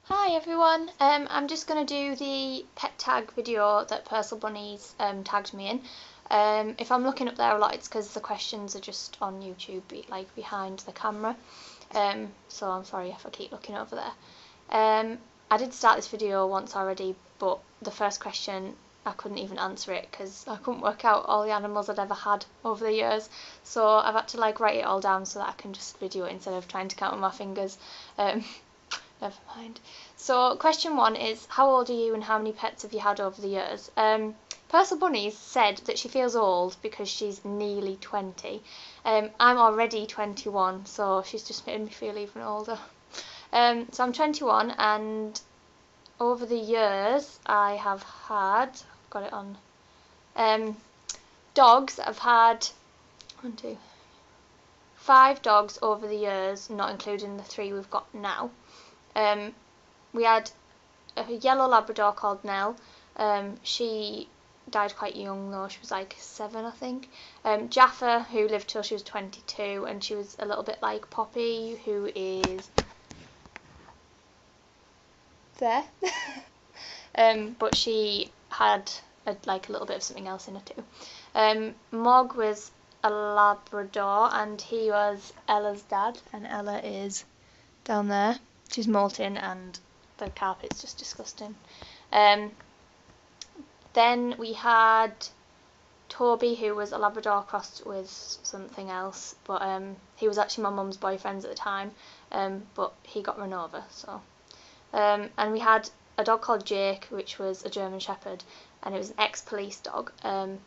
Hi everyone, I'm just going to do the pet tag video that Persil Bunnies tagged me in. If I'm looking up there a lot, it's because the questions are just on YouTube, like behind the camera, so I'm sorry if I keep looking over there. I did start this video once already, but the first question I couldn't even answer it because I couldn't work out all the animals I'd ever had over the years, so I've had to write it all down so that I can just video it instead of trying to count on my fingers. Never mind. So question one is, how old are you and how many pets have you had over the years? Persil Bunnies said that she feels old because she's nearly 20. I'm already 21, so she's just made me feel even older. So I'm 21, and over the years I have had, I've got it on, dogs. I've had 5 dogs over the years, not including the 3 we've got now. We had a yellow Labrador called Nell. She died quite young though, she was like 7 I think. Jaffa, who lived till she was 22, and she was a little bit like Poppy, who is there. But she had a little bit of something else in her too. Mog was a Labrador, and he was Ella's dad, and Ella is down there. She's molting and the carpet's just disgusting. Then we had Toby, who was a Labrador crossed with something else, but he was actually my mum's boyfriend at the time, but he got run over. So, and we had a dog called Jake, which was a German Shepherd, and it was an ex-police dog, and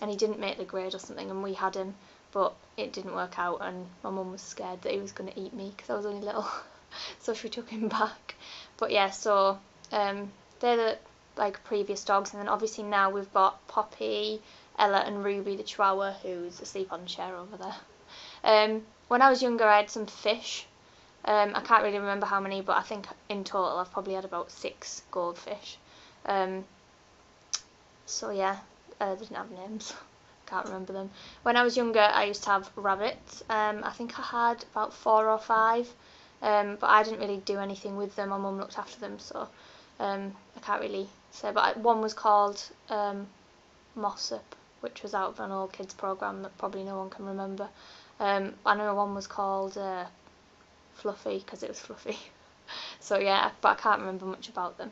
he didn't make the grade or something, and we had him, but it didn't work out, and my mum was scared that he was going to eat me because I was only little. So she took him back. But yeah, so they're the previous dogs, and then obviously now we've got Poppy, Ella and Ruby the Chihuahua, who's asleep on the chair over there. When I was younger I had some fish. I can't really remember how many, but I think in total I've probably had about 6 goldfish. So yeah, they didn't have names. Can't remember them. When I was younger I used to have rabbits. I think I had about 4 or 5. But I didn't really do anything with them. My mum looked after them, so I can't really say. But one was called Mossop, which was out of an old kids programme that probably no one can remember. I know one was called Fluffy because it was fluffy. So yeah, but I can't remember much about them.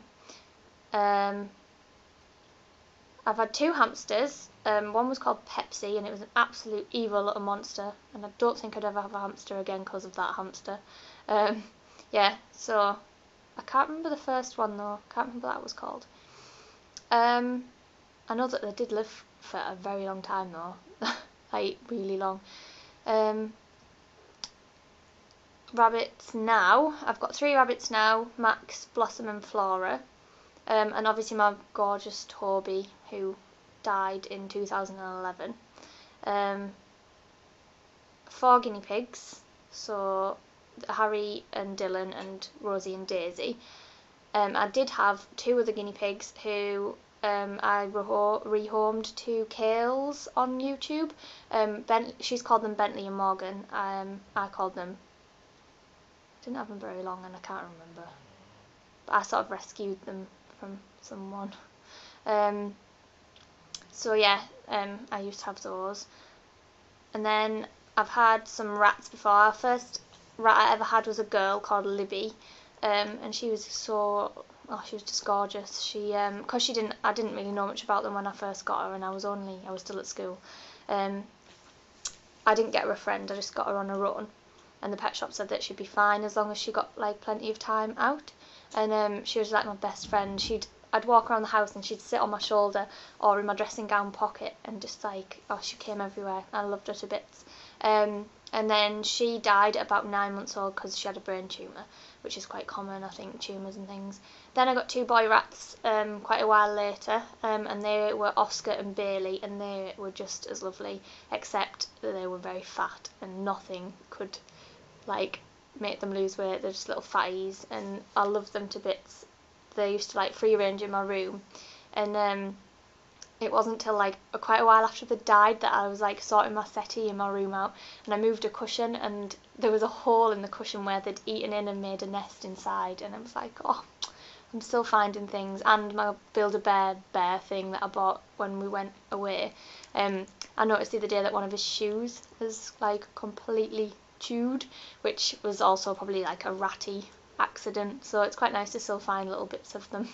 I've had 2 hamsters. One was called Pepsi, and it was an absolute evil little monster, and I don't think I'd ever have a hamster again because of that hamster. Yeah, so I can't remember the first one though. Can't remember what that was called. I know that they did live for a very long time though, like really long. Rabbits now. I've got 3 rabbits now: Max, Blossom, and Flora. And obviously my gorgeous Toby, who died in 2011. 4 guinea pigs. So Harry and Dylan and Rosie and Daisy. I did have 2 other guinea pigs who I rehomed to Kales on YouTube. She's called them Bentley and Morgan. I called them. Didn't have them very long, and I can't remember. But I sort of rescued them from someone. So yeah, I used to have those. And then I've had some rats before. Our first rat I ever had was a girl called Libby, and she was she was just gorgeous. She because I didn't really know much about them when I first got her, and I was still at school. I didn't get her a friend, I just got her on her own, and the pet shop said that she'd be fine as long as she got plenty of time out. And she was like my best friend. I'd walk around the house and she'd sit on my shoulder or in my dressing gown pocket, and just she came everywhere. I loved her to bits. And then she died at about 9 months old because she had a brain tumour, which is quite common, I think, tumours and things. Then I got 2 boy rats quite a while later, and they were Oscar and Bailey, and they were just as lovely, except that they were very fat and nothing could make them lose weight. They're just little fatties, and I loved them to bits. They used to free range in my room, and it wasn't till like quite a while after they died that I was like sorting my settee in my room out, and I moved a cushion and there was a hole in the cushion where they'd eaten in and made a nest inside, and I was like, oh, I'm still finding things. And my Build-A-Bear thing that I bought when we went away, I noticed the other day that one of his shoes was like completely chewed, which was also probably like a ratty accident, so it's quite nice to still find little bits of them.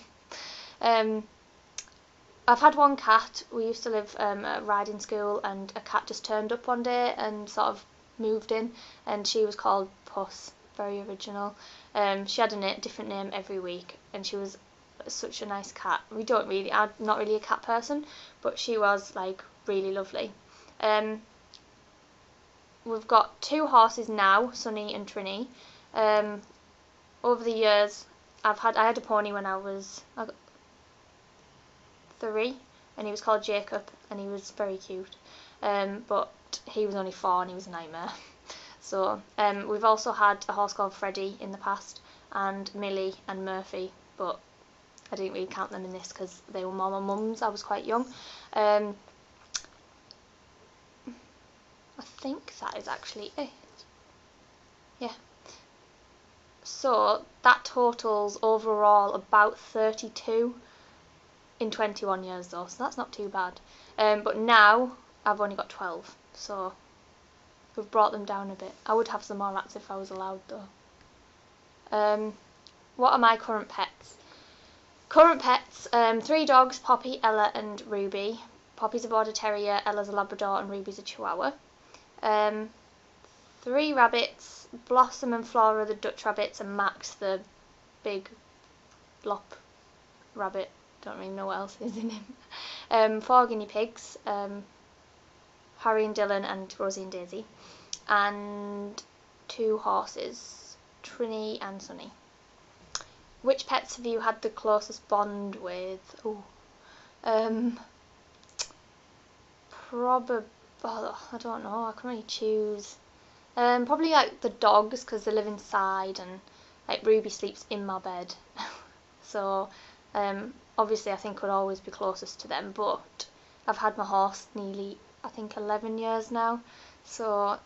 I've had one cat. We used to live at riding school, and a cat just turned up one day and sort of moved in, and she was called Puss. Very original. She had a different name every week, and she was such a nice cat. I'm not really a cat person, but she was like really lovely. We've got 2 horses now, Sunny and Trini. Over the years, I had a pony when I got 3, and he was called Jacob, and he was very cute, but he was only 4 and he was a nightmare. So we've also had a horse called Freddie in the past, and Millie and Murphy, but I didn't really count them in this because they were more my mum's. I was quite young. I think that is actually it. Yeah. So that totals overall about 32 in 21 years though, so that's not too bad. But now I've only got 12, so we've brought them down a bit. I would have some more rats if I was allowed though. What are my current pets? Current pets, 3 dogs, Poppy, Ella and Ruby. Poppy's a Border Terrier, Ella's a Labrador and Ruby's a Chihuahua. 3 rabbits, Blossom and Flora the Dutch rabbits, and Max the big lop rabbit. Don't really know what else is in him. 4 guinea pigs, Harry and Dylan and Rosie and Daisy, and 2 horses, Trini and Sunny. Which pets have you had the closest bond with? Probably, I don't know, I can't really choose. Probably like the dogs, because they live inside, and like Ruby sleeps in my bed. So obviously I think would always be closest to them, but I've had my horse nearly, I think, 11 years now, so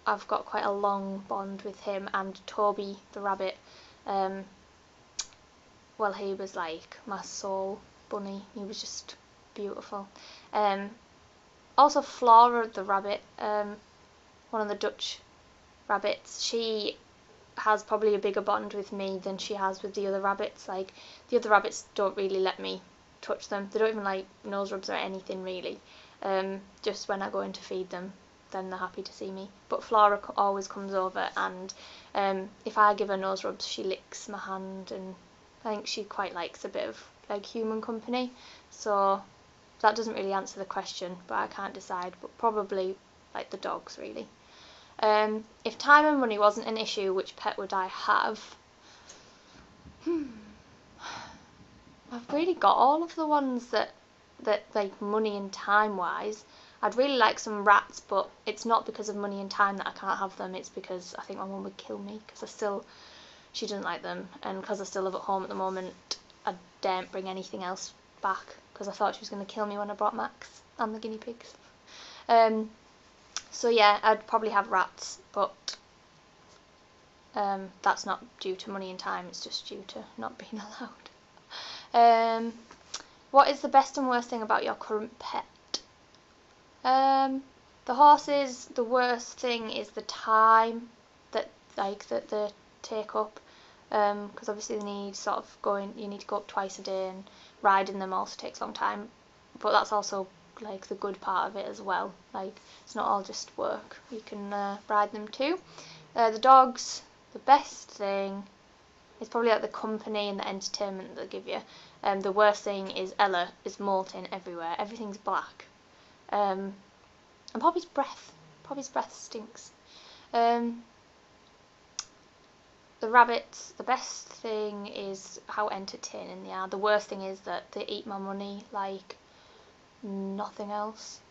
I've got quite a long bond with him. And Toby the rabbit, well, he was like my soul bunny. He was just beautiful. Also Flora the rabbit, one of the Dutch rabbits, she has probably a bigger bond with me than she has with the other rabbits. Like, the other rabbits don't really let me touch them. They don't even like nose rubs or anything really. Just when I go in to feed them, then they're happy to see me. But Flora always comes over, and if I give her nose rubs, she licks my hand, and I think she quite likes a bit of like human company. So that doesn't really answer the question, but I can't decide. But probably like the dogs really. If time and money wasn't an issue, which pet would I have? I've really got all of the ones that like money and time wise. I'd really like some rats, but it's not because of money and time that I can't have them. It's because I think my mum would kill me, because she doesn't like them, and because I still live at home at the moment, I daren't bring anything else back, because I thought she was going to kill me when I brought Max and the guinea pigs. So yeah, I'd probably have rats, but that's not due to money and time, it's just due to not being allowed. What is the best and worst thing about your current pet? The horses, the worst thing is the time that they take up, because obviously they need you need to go up twice a day, and riding them also takes a long time, but that's also like the good part of it as well. Like, it's not all just work, you can ride them too. The dogs, the best thing is probably like the company and the entertainment they give you. The worst thing is Ella is molting everywhere, everything's black, and Poppy's breath stinks. The rabbits, the best thing is how entertaining they are. The worst thing is that they eat my money like nothing else.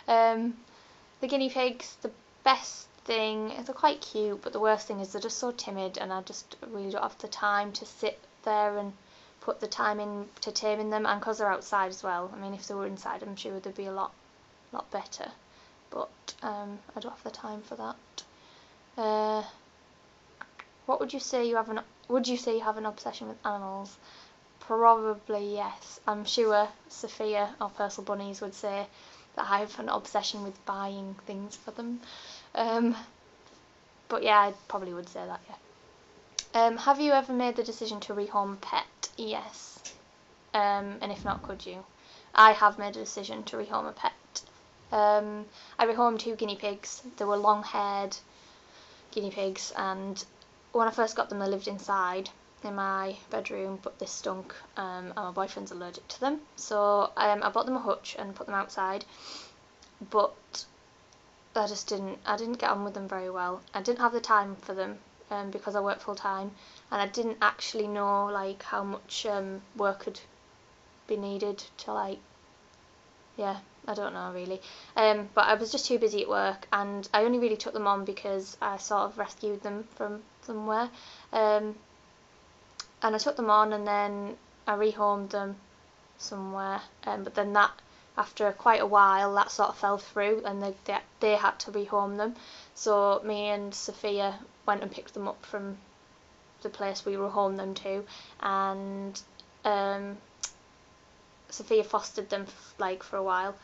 The guinea pigs, the best thing is they're quite cute, but the worst thing is they're just so timid, and I just really don't have the time to sit there and put the time in to taming them, and because they're outside as well. I mean, if they were inside, I'm sure they'd be a lot better, but I don't have the time for that. What would you say you have an obsession with animals? Probably yes. I'm sure Sophia or Persil Bunnies would say that I have an obsession with buying things for them. But yeah, I probably would say that, yeah. Have you ever made the decision to rehome a pet? Yes. And if not, could you? I have made a decision to rehome a pet. I rehomed 2 guinea pigs. They were long-haired guinea pigs, and when I first got them, they lived inside in my bedroom, but they stunk, and my boyfriend's allergic to them. So I bought them a hutch and put them outside, but I didn't get on with them very well. I didn't have the time for them because I work full time, and I didn't actually know like how much work could be needed to like, yeah, I don't know really. But I was just too busy at work, and I only really took them on because I sort of rescued them from somewhere. And I took them on, and then I rehomed them somewhere. But then that, after quite a while, that sort of fell through, and they had to rehome them. So me and Sophia went and picked them up from the place we rehomed them to, and Sophia fostered them like for a while,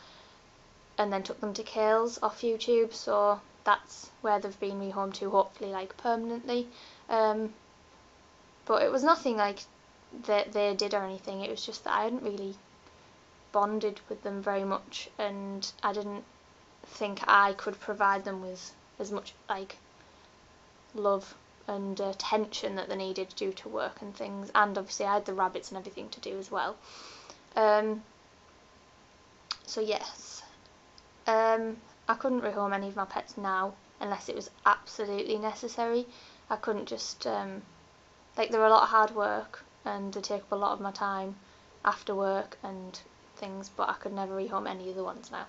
and then took them to Kales off YouTube. So that's where they've been rehomed to, hopefully like permanently. But it was nothing like that they did or anything. It was just that I hadn't really bonded with them very much, and I didn't think I could provide them with as much like love and attention that they needed due to work and things. And obviously I had the rabbits and everything to do as well. So yes, I couldn't rehome any of my pets now unless it was absolutely necessary. I couldn't just like, they're a lot of hard work and they take up a lot of my time after work and things, but I could never rehome any of the ones now.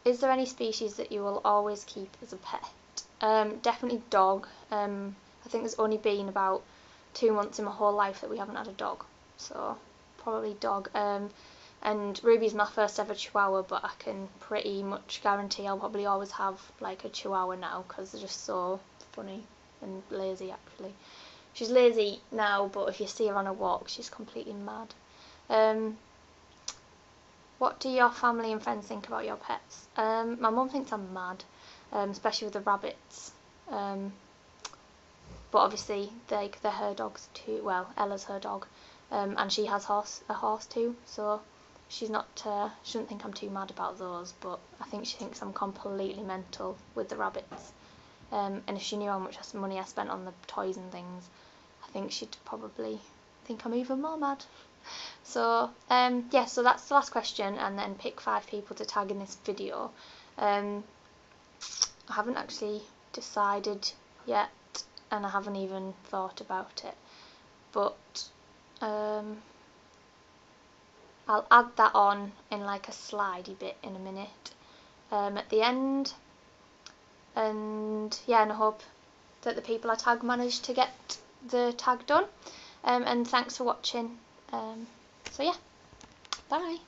Is there any species that you will always keep as a pet? Definitely dog. I think there's only been about 2 months in my whole life that we haven't had a dog, so probably dog. And Ruby's my first ever Chihuahua, but I can pretty much guarantee I'll probably always have like a Chihuahua now, because they're just so funny and lazy. Actually, she's lazy now, but if you see her on a walk, she's completely mad. What do your family and friends think about your pets? My mum thinks I'm mad, especially with the rabbits. But obviously they're her dogs too. Well, Ella's her dog, and she has a horse too. So she's not. She doesn't think I'm too mad about those, but I think she thinks I'm completely mental with the rabbits. And if she knew how much money I spent on the toys and things, I think she'd probably think I'm even more mad. So yeah, so that's the last question, and then pick 5 people to tag in this video. I haven't actually decided yet, and I haven't even thought about it, but I'll add that on in like a slidey bit in a minute at the end. And yeah, and I hope that the people I tag manage to get the tag done. And thanks for watching. So yeah, bye.